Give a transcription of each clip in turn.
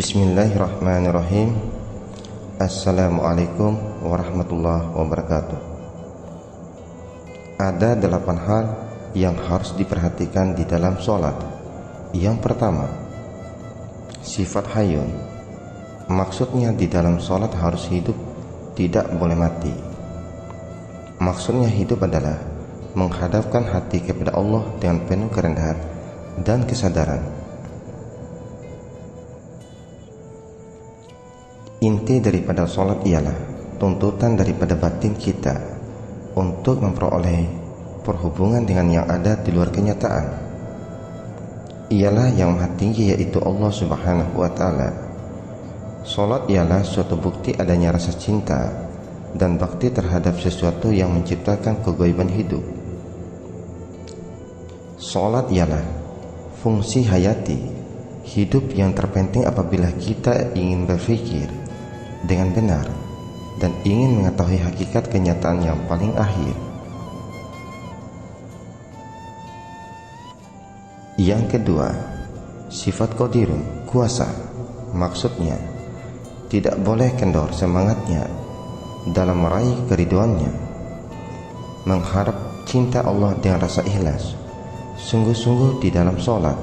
Bismillahirrahmanirrahim. Assalamualaikum warahmatullahi wabarakatuh. Ada 8 hal yang harus diperhatikan di dalam sholat. Yang pertama, sifat hayyun. Maksudnya di dalam sholat harus hidup, tidak boleh mati. Maksudnya hidup adalah menghadapkan hati kepada Allah dengan penuh kerendahan dan kesadaran. Inti daripada sholat ialah tuntutan daripada batin kita untuk memperoleh perhubungan dengan yang ada di luar kenyataan. Ialah yang maha tinggi, yaitu Allah Subhanahu wa ta'ala. Sholat ialah suatu bukti adanya rasa cinta dan bakti terhadap sesuatu yang menciptakan kegaiban hidup. Sholat ialah fungsi hayati, hidup yang terpenting apabila kita ingin berpikir dengan benar dan ingin mengetahui hakikat kenyataan yang paling akhir. Yang kedua, sifat qadirun, kuasa. Maksudnya tidak boleh kendor semangatnya dalam meraih keriduannya, mengharap cinta Allah dengan rasa ikhlas sungguh-sungguh di dalam sholat.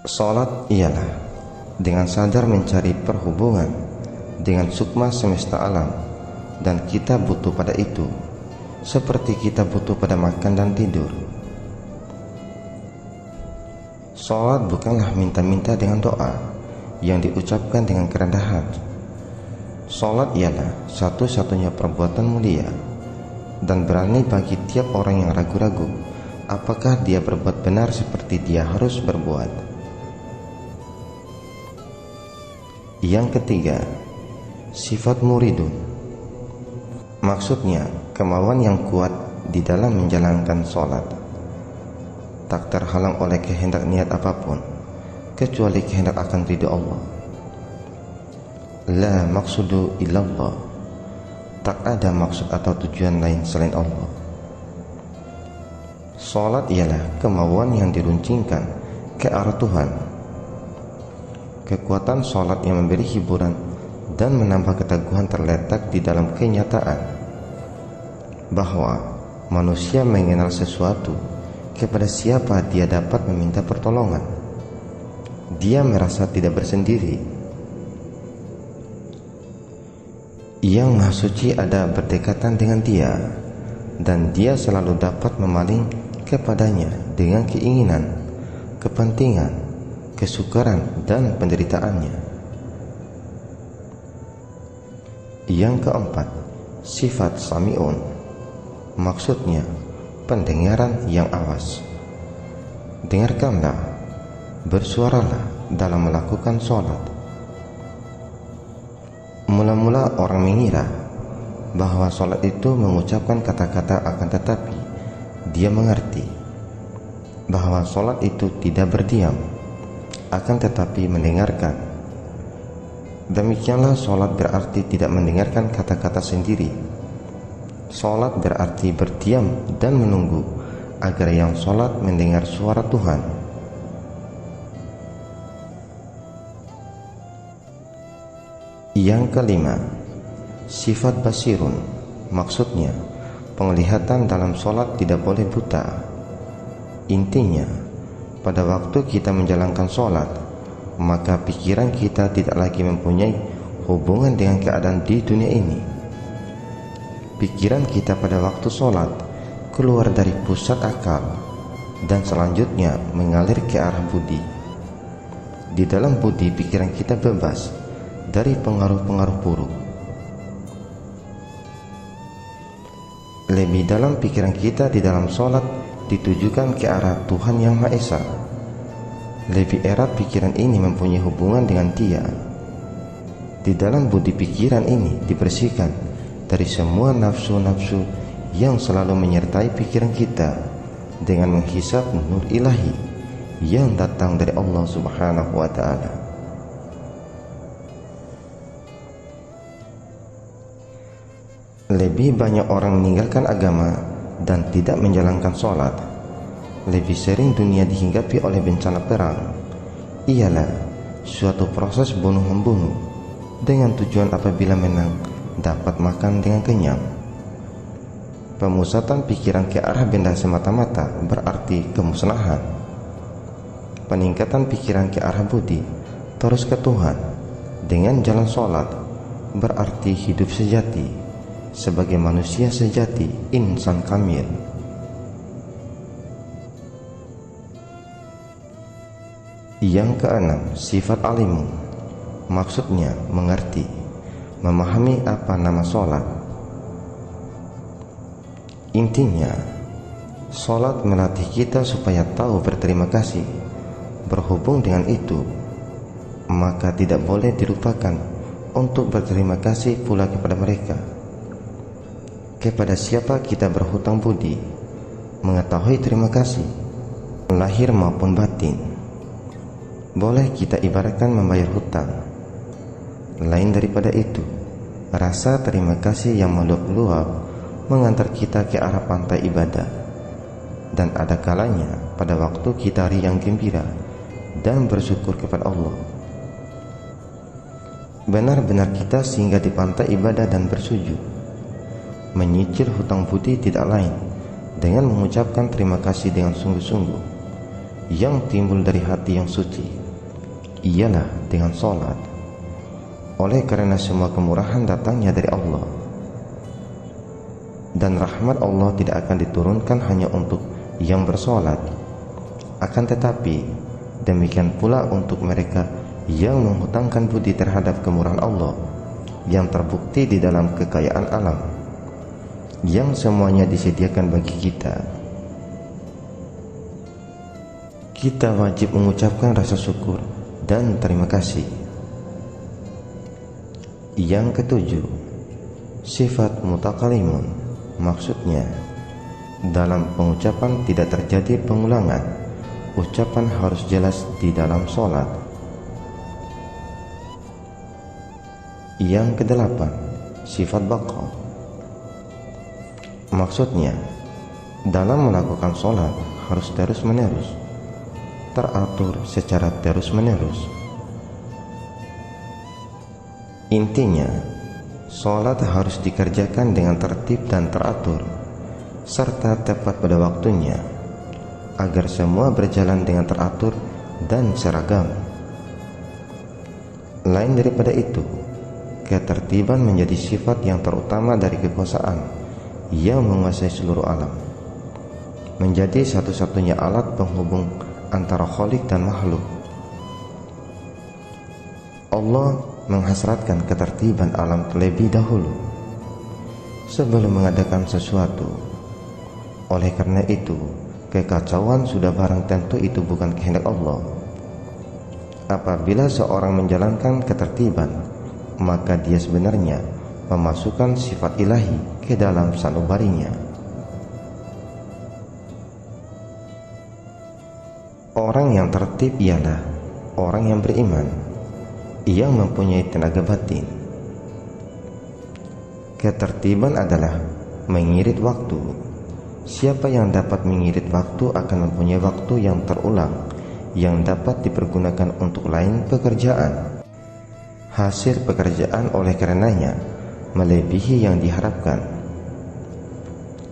Sholat ialah dengan sadar mencari perhubungan dengan sukma semesta alam, dan kita butuh pada itu seperti kita butuh pada makan dan tidur. Sholat bukanlah minta-minta dengan doa yang diucapkan dengan kerendahan. Sholat ialah satu-satunya perbuatan mulia dan berani bagi tiap orang yang ragu-ragu apakah dia berbuat benar seperti dia harus berbuat. Yang ketiga, sifat muridun. Maksudnya kemauan yang kuat di dalam menjalankan sholat, tak terhalang oleh kehendak niat apapun kecuali kehendak akan ridha Allah. La maqsudu illallah, tak ada maksud atau tujuan lain selain Allah. Sholat ialah kemauan yang diruncingkan ke arah Tuhan. Kekuatan sholat yang memberi hiburan dan menambah keteguhan terletak di dalam kenyataan bahwa manusia mengenal sesuatu kepada siapa dia dapat meminta pertolongan. Dia merasa tidak bersendiri. Yang Maha Suci ada berdekatan dengan dia, dan dia selalu dapat memaling kepadanya dengan keinginan, kepentingan, kesukaran, dan penderitaannya. Yang keempat, sifat sami'un. Maksudnya pendengaran yang awas. Dengarkanlah, bersuaralah dalam melakukan sholat. Mula-mula orang mengira bahwa sholat itu mengucapkan kata-kata, akan tetapi dia mengerti bahwa sholat itu tidak berdiam, akan tetapi mendengarkan. Demikianlah sholat berarti tidak mendengarkan kata-kata sendiri. Sholat berarti berdiam dan menunggu agar yang sholat mendengar suara Tuhan. Yang kelima, sifat basirun. Maksudnya penglihatan dalam sholat tidak boleh buta. Intinya, pada waktu kita menjalankan sholat, maka pikiran kita tidak lagi mempunyai hubungan dengan keadaan di dunia ini. Pikiran kita pada waktu sholat keluar dari pusat akal dan selanjutnya mengalir ke arah budi. Di dalam budi, pikiran kita bebas dari pengaruh-pengaruh buruk. Lebih dalam pikiran kita di dalam sholat ditujukan ke arah Tuhan Yang Maha Esa. Lebih erat pikiran ini mempunyai hubungan dengan Dia. Di dalam budi pikiran ini dibersihkan dari semua nafsu-nafsu yang selalu menyertai pikiran kita dengan menghisap nur ilahi yang datang dari Allah Subhanahu wa ta'ala. Lebih banyak orang meninggalkan agama dan tidak menjalankan sholat. Lebih sering dunia dihinggapi oleh bencana perang, ialah suatu proses bunuh-membunuh dengan tujuan apabila menang dapat makan dengan kenyang. Pemusatan pikiran ke arah benda semata-mata berarti kemusnahan. Peningkatan pikiran ke arah budi terus ke Tuhan dengan jalan sholat berarti hidup sejati sebagai manusia sejati, insan kamil. Yang keenam, sifat alimun, maksudnya mengerti, memahami apa nama sholat. Intinya, sholat melatih kita supaya tahu berterima kasih. Berhubung dengan itu, maka tidak boleh dilupakan untuk berterima kasih pula kepada mereka. Kepada siapa kita berhutang budi, mengetahui terima kasih, lahir maupun batin. Boleh kita ibaratkan membayar hutang. Lain daripada itu, rasa terima kasih yang meluap-luap mengantar kita ke arah pantai ibadah. Dan ada kalanya pada waktu kita riang gembira dan bersyukur kepada Allah. Benar-benar kita singgah di pantai ibadah dan bersujud, menyicil hutang budi tidak lain dengan mengucapkan terima kasih dengan sungguh-sungguh yang timbul dari hati yang suci, ialah dengan sholat. Oleh karena semua kemurahan datangnya dari Allah, dan rahmat Allah tidak akan diturunkan hanya untuk yang bersolat, akan tetapi demikian pula untuk mereka yang menghutangkan budi terhadap kemurahan Allah yang terbukti di dalam kekayaan alam yang semuanya disediakan bagi kita. Kita wajib mengucapkan rasa syukur dan terima kasih. Yang ketujuh, sifat mutakalimun, maksudnya dalam pengucapan tidak terjadi pengulangan. Ucapan harus jelas di dalam sholat. Yang kedelapan, sifat baqa, maksudnya dalam melakukan sholat harus terus-menerus, teratur secara terus-menerus. Intinya, sholat harus dikerjakan dengan tertib dan teratur, serta tepat pada waktunya, agar semua berjalan dengan teratur dan seragam. Lain daripada itu, ketertiban menjadi sifat yang terutama dari kekuasaan yang menguasai seluruh alam, menjadi satu-satunya alat penghubung antara Khalik dan makhluk. Allah menghasratkan ketertiban alam terlebih dahulu sebelum mengadakan sesuatu. Oleh karena itu, kekacauan sudah barang tentu itu bukan kehendak Allah. Apabila seorang menjalankan ketertiban, maka dia sebenarnya memasukkan sifat ilahi ke dalam sanubarinya. Orang yang tertib ialah orang yang beriman, yang mempunyai tenaga batin. Ketertiban adalah mengirit waktu. Siapa yang dapat mengirit waktu akan mempunyai waktu yang terulang, yang dapat dipergunakan untuk lain pekerjaan. Hasil pekerjaan oleh karenanya melebihi yang diharapkan.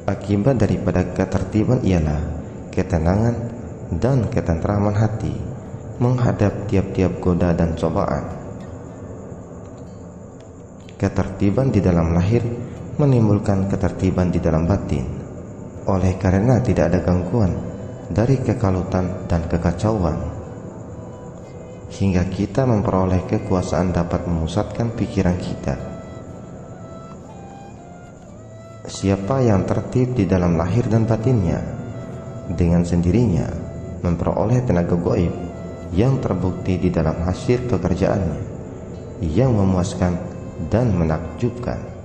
Akibat daripada ketertiban ialah ketenangan dan ketentraman hati menghadap tiap-tiap goda dan cobaan. Ketertiban di dalam lahir menimbulkan ketertiban di dalam batin. Oleh karena tidak ada gangguan dari kekalutan dan kekacauan, hingga kita memperoleh kekuasaan dapat memusatkan pikiran kita. Siapa yang tertib di dalam lahir dan batinnya, dengan sendirinya memperoleh tenaga gaib yang terbukti di dalam hasil pekerjaannya, yang memuaskan dan menakjubkan.